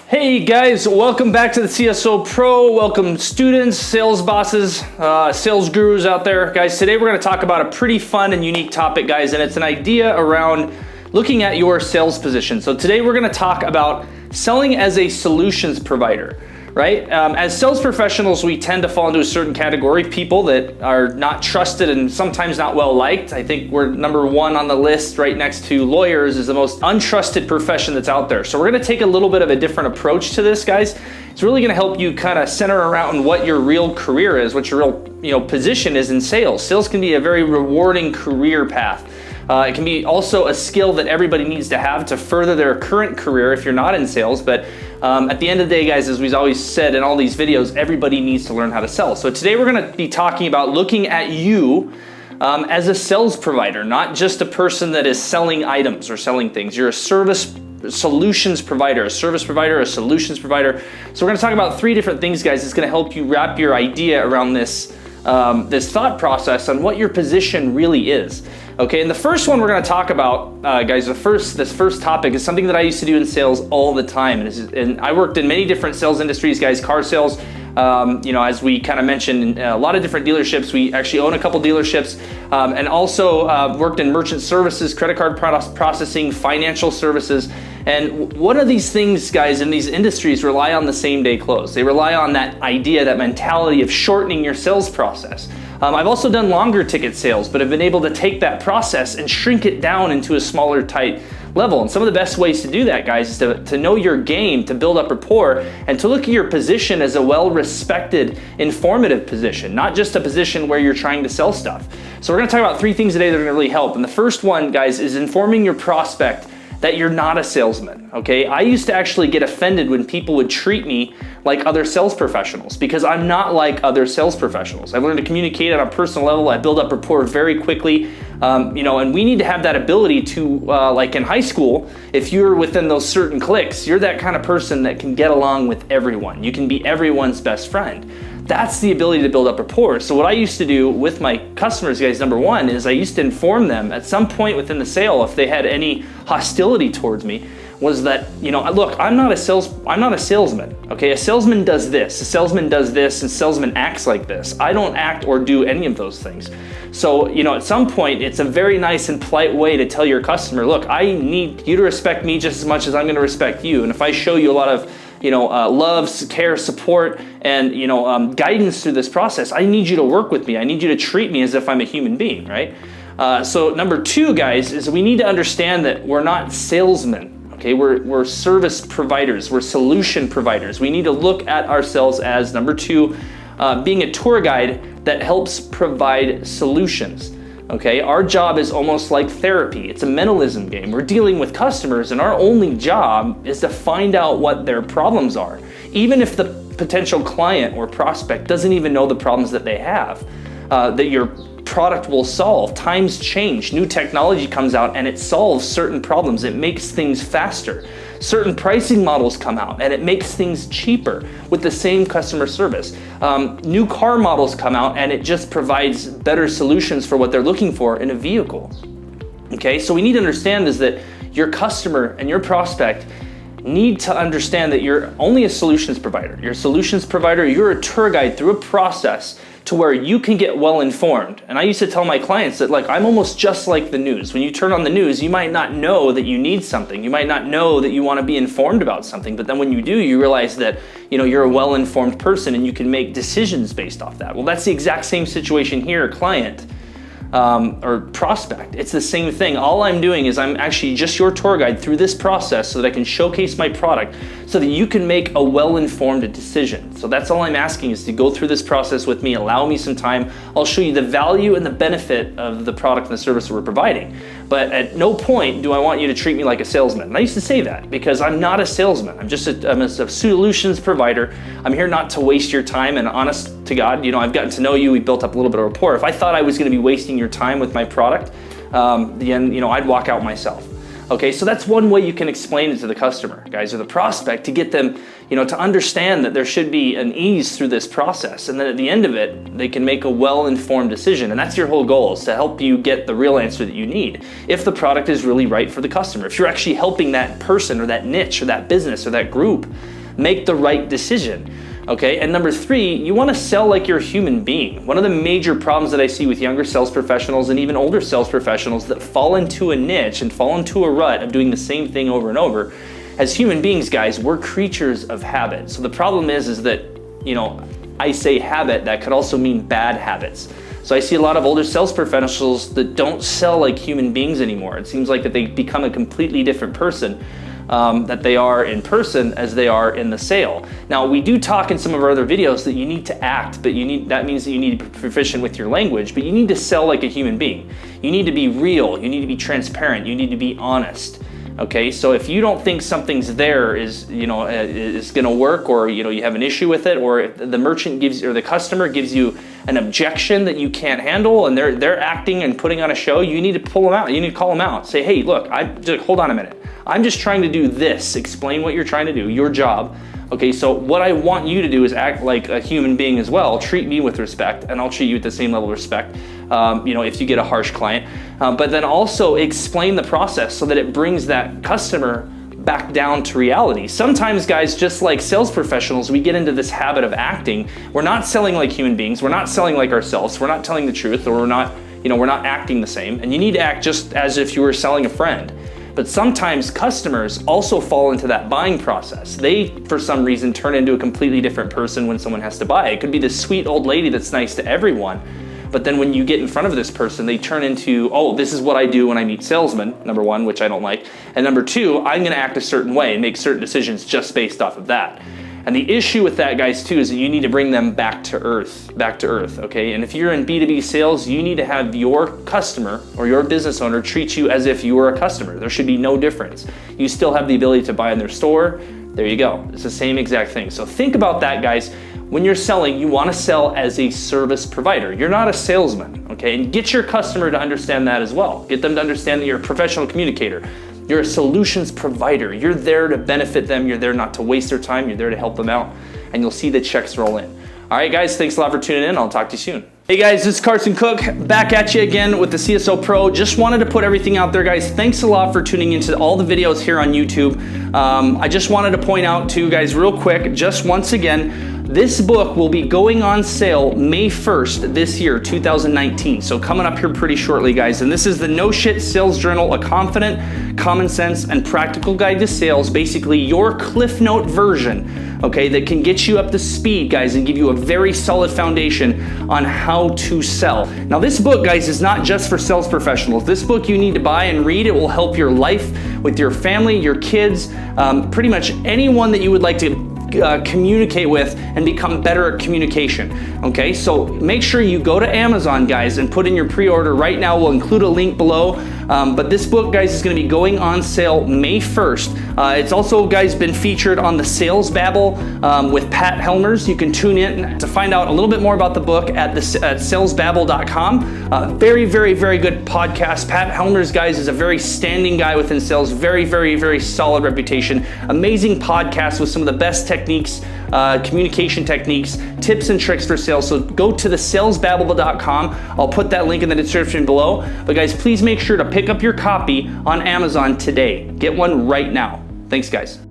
Hey guys, welcome back to the CSO Pro. Welcome students, sales bosses, sales gurus out there. Guys, today we're gonna talk about a pretty fun and unique topic, guys, and it's an idea around looking at your sales position. So today we're gonna talk about selling as a solutions provider, right? As sales professionals, we tend to fall into a certain category, people that are not trusted and sometimes not well liked. I think we're number one on the list right next to lawyers is the most untrusted profession that's out there. So we're gonna take a little bit of a different approach to this, guys. It's really gonna help you kind of center around what your real career is, what your real position is in sales. Sales can be a very rewarding career path. It can be also a skill that everybody needs to have to further their current career if you're not in sales. But at the end of the day, guys, as we've always said in all these videos, everybody needs to learn how to sell. So today we're gonna be talking about looking at you as a sales provider, not just a person that is selling items or selling things. You're a solutions provider, a service provider, a solutions provider. So we're gonna talk about three different things, guys. It's gonna help you wrap your idea around this thought process on what your position really is. Okay, and the first one we're going to talk about, guys, this first topic is something that I used to do in sales all the time, and I worked in many different sales industries, guys. Car sales, as we kind of mentioned, in a lot of different dealerships. We actually own a couple dealerships, and also worked in merchant services, credit card processing, financial services. And one of these things, guys, in these industries rely on the same day close. They rely on that idea, that mentality of shortening your sales process. I've also done longer ticket sales, but have been able to take that process and shrink it down into a smaller, tight level. And some of the best ways to do that, guys, is to know your game, to build up rapport, and to look at your position as a well-respected, informative position, not just a position where you're trying to sell stuff. So we're gonna talk about three things today that are gonna really help. And the first one, guys, is informing your prospect that you're not a salesman, okay? I used to actually get offended when people would treat me like other sales professionals because I'm not like other sales professionals. I've learned to communicate on a personal level. I build up rapport very quickly, and we need to have that ability to, like in high school, if you're within those certain cliques, you're that kind of person that can get along with everyone. You can be everyone's best friend. That's the ability to build up rapport. So what I used to do with my customers, guys, number one, is I used to inform them at some point within the sale if they had any hostility towards me, was that, look, I'm not a salesman, okay? A salesman does this, a salesman does this, and a salesman acts like this. I don't act or do any of those things. So, at some point, it's a very nice and polite way to tell your customer, look, I need you to respect me just as much as I'm gonna respect you. And if I show you a lot of love, care, support, and guidance through this process, I need you to work with me. I need you to treat me as if I'm a human being, right? So number two, guys, is we need to understand that we're not salesmen. Okay, we're service providers. We're solution providers. We need to look at ourselves as, number two, being a tour guide that helps provide solutions. Okay, our job is almost like therapy. It's a mentalism game. We're dealing with customers, and our only job is to find out what their problems are. Even if the potential client or prospect doesn't even know the problems that they have, that your product will solve. Times change, new technology comes out and it solves certain problems. It makes things faster. Certain pricing models come out and it makes things cheaper with the same customer service. New car models come out and it just provides better solutions for what they're looking for in a vehicle. Okay, so we need to understand is that your customer and your prospect need to understand that you're only a solutions provider. You're a solutions provider, you're a tour guide through a process to where you can get well informed. And I used to tell my clients that, like, I'm almost just like the news. When you turn on the news, you might not know that you need something. You might not know that you want to be informed about something, but then when you do, you realize that, you're a well-informed person and you can make decisions based off that. Well, that's the exact same situation here, client. Or prospect. It's the same thing. All I'm doing is I'm actually just your tour guide through this process so that I can showcase my product so that you can make a well-informed decision. So that's all I'm asking is to go through this process with me, allow me some time. I'll show you the value and the benefit of the product and the service that we're providing. But at no point do I want you to treat me like a salesman. And I used to say that because I'm not a salesman. I'm a solutions provider. I'm here not to waste your time, and honest to God, I've gotten to know you. We built up a little bit of rapport. If I thought I was going to be wasting your time with my product, then I'd walk out myself. Okay, so that's one way you can explain it to the customer, guys, or the prospect, to get them, to understand that there should be an ease through this process, and then at the end of it, they can make a well-informed decision. And that's your whole goal, is to help you get the real answer that you need, if the product is really right for the customer. If you're actually helping that person or that niche or that business or that group, make the right decision. Okay, and number 3, you want to sell like you're a human being. One of the major problems that I see with younger sales professionals and even older sales professionals that fall into a niche and fall into a rut of doing the same thing over and over. As human beings, guys, we're creatures of habit. So the problem is that, I say habit, that could also mean bad habits. So I see a lot of older sales professionals that don't sell like human beings anymore. It seems like that they become a completely different person that they are in person as they are in the sale. Now, we do talk in some of our other videos that you need to act, but that means that you need to be proficient with your language, but you need to sell like a human being. You need to be real, you need to be transparent, you need to be honest. Okay, so if you don't think something's there is gonna work, or you have an issue with it, or the merchant gives or the customer gives you an objection that you can't handle, and they're acting and putting on a show, you need to pull them out. You need to call them out. Say, hey, look, hold on a minute. I'm just trying to do this. Explain what you're trying to do, your job. Okay, so what I want you to do is act like a human being as well. Treat me with respect, and I'll treat you with the same level of respect, if you get a harsh client. But then also explain the process so that it brings that customer back down to reality. Sometimes, guys, just like sales professionals, we get into this habit of acting. We're not selling like human beings. We're not selling like ourselves. We're not telling the truth, or we're not acting the same. And you need to act just as if you were selling a friend. But sometimes customers also fall into that buying process. They, for some reason, turn into a completely different person when someone has to buy. It could be this sweet old lady that's nice to everyone, but then when you get in front of this person, they turn into, oh, this is what I do when I meet salesmen, number 1, which I don't like, and number 2, I'm gonna act a certain way and make certain decisions just based off of that. And the issue with that, guys, too, is that you need to bring them back to earth, okay? And if you're in B2B sales, you need to have your customer or your business owner treat you as if you were a customer. There should be no difference. You still have the ability to buy in their store. There you go. It's the same exact thing. So think about that, guys. When you're selling, you want to sell as a service provider. You're not a salesman, okay? And get your customer to understand that as well. Get them to understand that you're a professional communicator. You're a solutions provider. You're there to benefit them. You're there not to waste their time. You're there to help them out. And you'll see the checks roll in. All right, guys, thanks a lot for tuning in. I'll talk to you soon. Hey guys, this is Carson Cook, back at you again with the CSO Pro. Just wanted to put everything out there, guys. Thanks a lot for tuning into all the videos here on YouTube. I just wanted to point out to you guys real quick, just once again, this book will be going on sale May 1st this year, 2019. So coming up here pretty shortly, guys. And this is the No Shit Sales Journal, a confident, common sense, and practical guide to sales. Basically your Cliff Note version, okay, that can get you up to speed, guys, and give you a very solid foundation on how to sell. Now this book, guys, is not just for sales professionals. This book you need to buy and read. It will help your life with your family, your kids, pretty much anyone that you would like to communicate with and become better at communication. Okay, so make sure you go to Amazon, guys, and put in your pre-order right now. We'll include a link below. But this book, guys, is going to be going on sale May 1st. It's also, guys, been featured on the Sales Babble with Pat Helmers. You can tune in to find out a little bit more about the book at salesbabble.com. Very, very, very good podcast. Pat Helmers, guys, is a very standing guy within sales. Very, very, very solid reputation. Amazing podcast with some of the best techniques, communication techniques, tips and tricks for sales. So go to the salesbabble.com. I'll put that link in the description below. But guys, please make sure to pick up your copy on Amazon today. Get one right now. Thanks, guys.